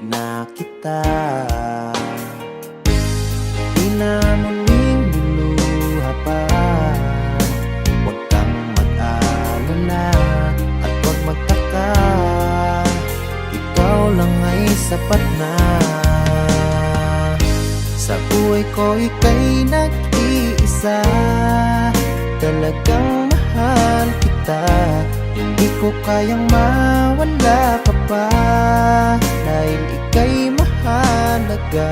na kita. Di na muling luluha pa. Huwag kang mag-alala at huwag magtaka, ikaw lang ay sapat na. Sa buhay ko ika'y nag-iisa, talagang mahal kita. Hindi ko kayang mawala ka pa, dahil ika'y mahalaga.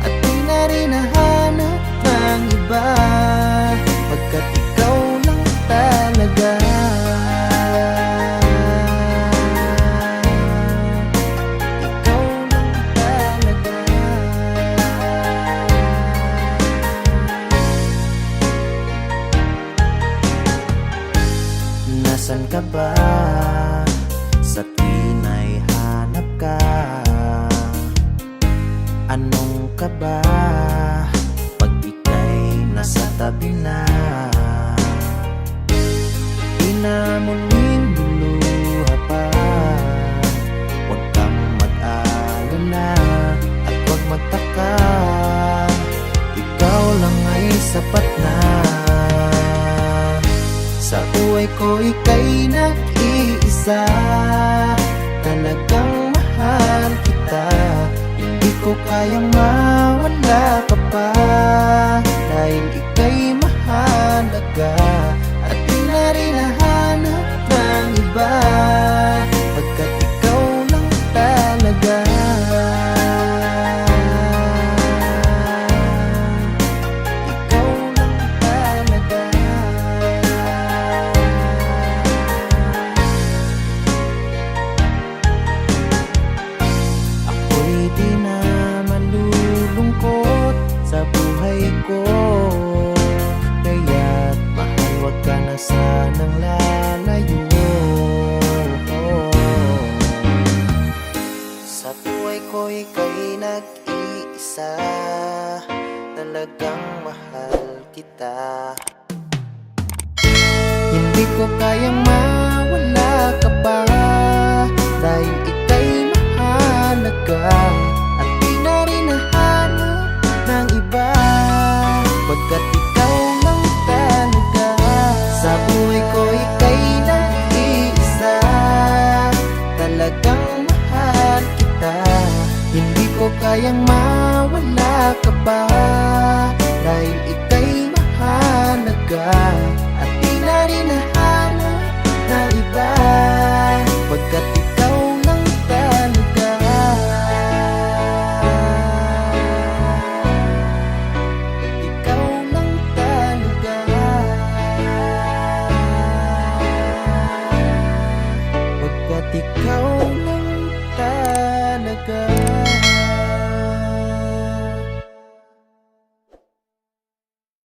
At di na rin nahanap ng iba, pagkat ikaw lang talaga. Ikaw lang talaga. Nasaan ka ba sa tuwing ay hanap ka? Anong ka ba pag ika'y nasa tabi na? Di na muling luluha pa. Huwag kang mag-alala at huwag magtaka, ikaw lang ay sapat na. Sa buhay ko ika'y nag-iisa, talagang mahal kita. Hindi ko kayang mawala ka pa, dahil ika'y mahalaga. At di na rin nahanap ng iba, pagkat ikaw lang talaga. Ikaw lang talaga. Ako'y di na malulungkot sa buhay ko, kaya't mahal, wag ka na sanang lalayo. Sa buhay ko ika'y nag-iisa, talagang mahal kita. Hindi ko kayang mawala ka pa, dahil ika'y mahalaga.